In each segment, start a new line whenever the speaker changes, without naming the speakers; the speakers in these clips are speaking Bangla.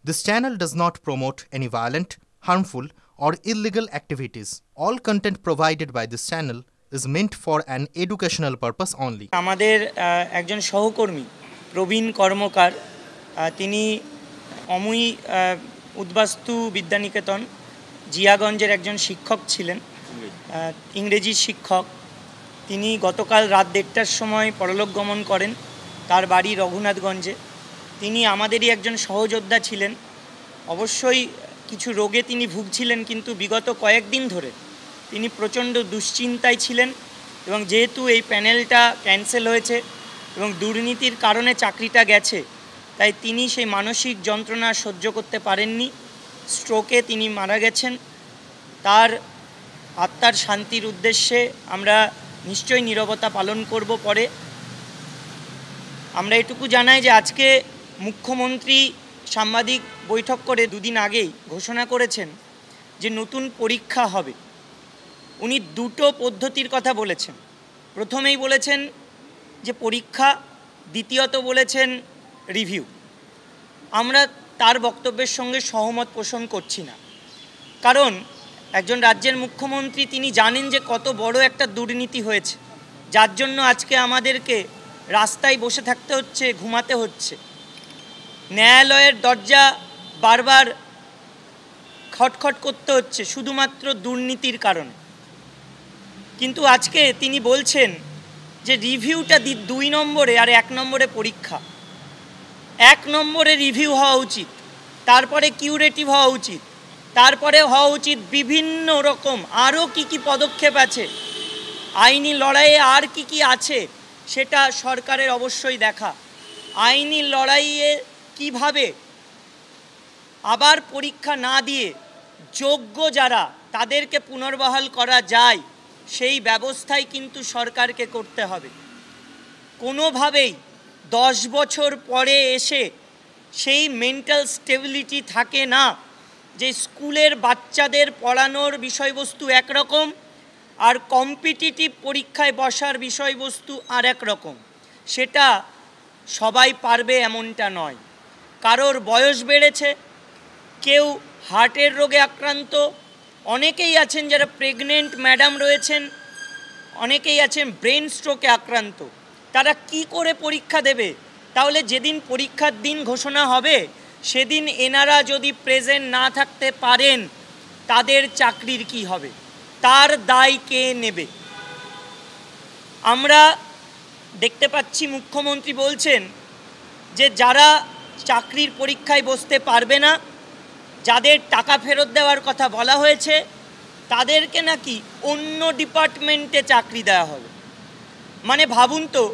This channel does not promote any violent, harmful, or illegal activities. All content provided by this channel is meant for an educational purpose only.
আমাদের একজন সহকর্মী প্রবীণ কর্মকার তিনি অমুই উদ্বাস্তু বিদ্যানিকেতন জিয়াগঞ্জের একজন শিক্ষক ছিলেন, ইংরেজি শিক্ষক। তিনি গতকাল রাত 1টার সময় পরলোক গমন করেন। তার বাড়ি রঘুনাথগঞ্জে। তিনি আমাদেরই একজন সহযোদ্ধা ছিলেন। অবশ্যই কিছু রোগে তিনি ভুগছিলেন, কিন্তু বিগত কয়েকদিন ধরে তিনি প্রচণ্ড দুশ্চিন্তায় ছিলেন এবং যেহেতু এই প্যানেলটা ক্যান্সেল হয়েছে এবং দুর্নীতির কারণে চাকরিটা গেছে, তাই তিনি সেই মানসিক যন্ত্রণা সহ্য করতে পারেননি। স্ট্রোকে তিনি মারা গেছেন। তার আত্মার শান্তির উদ্দেশ্যে আমরা নিশ্চয়ই নীরবতা পালন করব। পরে আমরা এটুকু জানাই যে আজকে মুখ্যমন্ত্রী সাংবাদিক বৈঠক করে দুদিন আগেই ঘোষণা করেছেন যে নতুন পরীক্ষা হবে। উনি দুটো পদ্ধতির কথা বলেছেন। প্রথমেই বলেছেন যে পরীক্ষা, দ্বিতীয়ত বলেছেন রিভিউ। আমরা তার বক্তব্যের সঙ্গে সহমত পোষণ করছি না, কারণ একজন রাজ্যের মুখ্যমন্ত্রী তিনি জানেন যে কত বড় একটা দুর্নীতি হয়েছে, যার জন্য আজকে আমাদেরকে রাস্তায় বসে থাকতে হচ্ছে, ঘুমাতে হচ্ছে। ন্যায়ালয়ের দরজা বারবার খটখট করতে হচ্ছে শুধুমাত্র দুর্নীতির কারণে। কিন্তু আজকে তিনি বলছেন যে রিভিউটা 2 নম্বরে আর 1 নম্বরে পরীক্ষা। 1 নম্বরে রিভিউ হওয়া উচিত, তারপরে কিউরেটিভ হওয়া উচিত, তারপরে হওয়া উচিত বিভিন্ন রকম আরও কি পদক্ষেপ আছে, আইনি লড়াইয়ে আর কি আছে সেটা সরকারের অবশ্যই দেখা। আইনি লড়াইয়ে কিভাবে আবার পরীক্ষা না দিয়ে যোগ্য যারা তাদেরকে পুনর্বহাল করা যায় সেই ব্যবস্থাই কিন্তু সরকারকে করতে হবে। কোনোভাবেই 10 বছর পরে এসে সেই মেন্টাল স্টেবিলিটি থাকে না যে স্কুলের বাচ্চাদের পড়ানোর বিষয়বস্তু একরকম আর কম্পিটিটিভ পরীক্ষায় বসার বিষয়বস্তু আর এক রকম। সেটা সবাই পারবে এমনটা নয়। কারোর বয়স বেড়েছে, কেউ হার্টের রোগে আক্রান্ত, অনেকেই আছেন যারা প্রেগনেন্ট ম্যাডাম রয়েছেন, অনেকেই আছেন ব্রেন স্ট্রোকে আক্রান্ত। তারা কি করে পরীক্ষা দেবে? তাহলে যেদিন পরীক্ষার দিন ঘোষণা হবে সেদিন এনারা যদি প্রেজেন্ট না থাকতে পারেন তাদের চাকরির কি হবে? তার দায় কে নেবে? আমরা দেখতে পাচ্ছি মুখ্যমন্ত্রী বলছেন যে যারা চাকরির পরীক্ষায় বসতে পারবে না, যাদের টাকা ফেরত দেওয়ার কথা বলা হয়েছে, তাদেরকে নাকি অন্য ডিপার্টমেন্টে চাকরি দেওয়া হবে। মানে ভাবুন তো,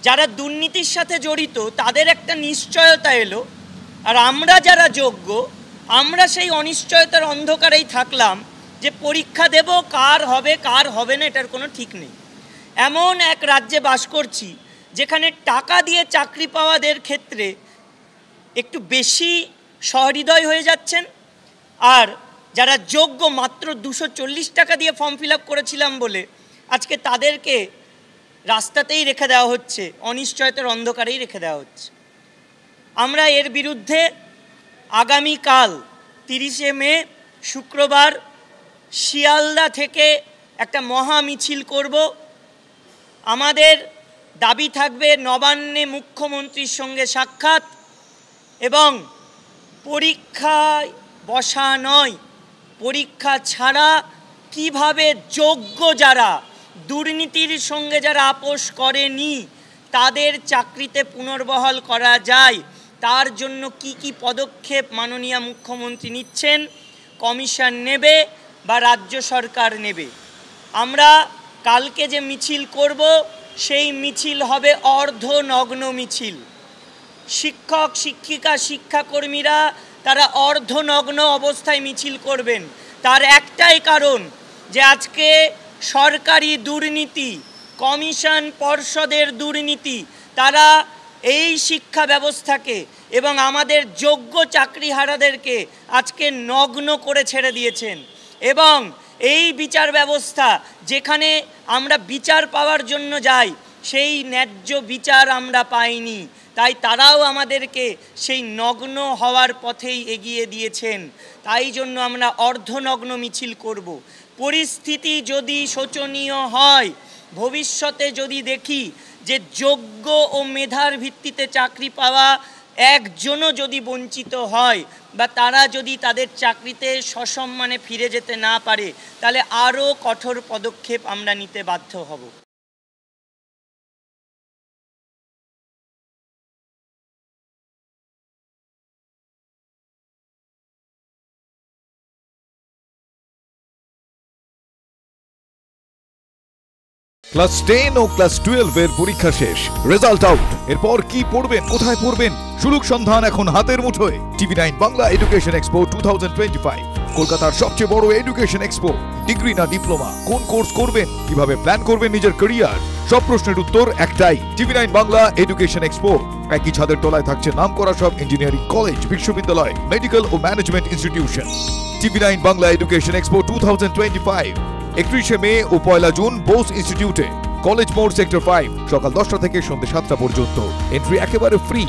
যারা দুর্নীতির সাথে জড়িত তাদের একটা নিশ্চয়তা এলো, আর আমরা যারা যোগ্য আমরা সেই অনিশ্চয়তার অন্ধকারেই থাকলাম যে পরীক্ষা দেব, কার হবে কার হবে না এটার কোনো ঠিক নেই। এমন এক রাজ্যে বাস করছি যেখানে টাকা দিয়ে চাকরি পাওয়াদের ক্ষেত্রে একটু বেশি সহৃদয় হয়ে যাচ্ছেন, আর যারা যোগ্য মাত্র 240 টাকা দিয়ে ফর্ম ফিল আপ করেছিলাম বলে আজকে তাদেরকে রাস্তাতেই রেখে দেওয়া হচ্ছে, অনিশ্চয়তার অন্ধকারেই রেখে দেওয়া হচ্ছে। আমরা এর বিরুদ্ধে আগামীকাল 30শে মে শুক্রবার শিয়ালদা থেকে একটা মহা মিছিল করব। আমাদের দাবি থাকবে নবান্নে মুখ্যমন্ত্রীর সঙ্গে সাক্ষাৎ এবং পরীক্ষায় বসা নয়, পরীক্ষা ছাড়া কিভাবে যোগ্য যারা দুর্নীতির সঙ্গে যারা আপোষ করেনি তাদের চাকরিতে পুনর্বহাল করা যায়, তার জন্য কি পদক্ষেপ মাননীয় মুখ্যমন্ত্রী নিচ্ছেন, কমিশন নেবে বা রাজ্য সরকার নেবে। আমরা কালকে যে মিছিল করব সেই মিছিল হবে অর্ধনগ্ন মিছিল। শিক্ষক শিক্ষিকা শিক্ষাকর্মীরা তারা অর্ধনগ্ন অবস্থায় মিছিল করবেন। তার একটাই কারণ যে আজকে সরকারি দুর্নীতি, কমিশন পর্ষদের দুর্নীতি, তারা এই শিক্ষা ব্যবস্থাকে এবং আমাদের যোগ্য চাকরিহারাদেরকে আজকে নগ্ন করে ছেড়ে দিয়েছেন। এবং এই বিচার ব্যবস্থা, যেখানে আমরা বিচার পাওয়ার জন্য যাই, সেই ন্যায্য বিচার আমরা পাইনি, তাই তারাও আমাদেরকে সেই নগ্ন হওয়ার পথেই এগিয়ে দিয়েছেন। তাই জন্য আমরা অর্ধনগ্ন মিছিল করব। পরিস্থিতি যদি শোচনীয় হয়, ভবিষ্যতে যদি দেখি যে যোগ্য ও মেধার ভিত্তিতে চাকরি পাওয়া একজনও যদি বঞ্চিত হয় বা তারা যদি তাদের চাকরিতে সসম্মানে ফিরে যেতে না পারে, তাহলে আরও কঠোর পদক্ষেপ আমরা নিতে বাধ্য হব।
ক্লাস 10 ও ক্লাস 12 এর পরীক্ষা শেষ, রেজাল্ট আউট। এরপর কি পড়বেন, কোথায় পড়বেন, সুলুক সন্ধান এখন হাতের মুঠোয়। TV9 বাংলা এডুকেশন এক্সপো 2025, কলকাতার সবচেয়ে বড় এডুকেশন এক্সপো। ডিগ্রি না ডিপ্লোমা, কোন কোর্স করবেন, কিভাবে প্ল্যান করবেন নিজের ক্যারিয়ার, সব প্রশ্নের উত্তর একটাই। TV9 Bangla education expo. একই ছাদের তলায় থাকছে নামকরা সব ইঞ্জিনিয়ারিং কলেজ, বিশ্ববিদ্যালয়, মেডিকেল ও management institution. TV9 Bangla education expo 2025, 31 মে ও 1 জুন বোস ইনস্টিটিউটে, কলেজ মোড়, সেক্টর 5, সকাল 10টা থেকে সন্ধ্যে 7টা পর্যন্ত। এন্ট্রি একেবারে ফ্রি।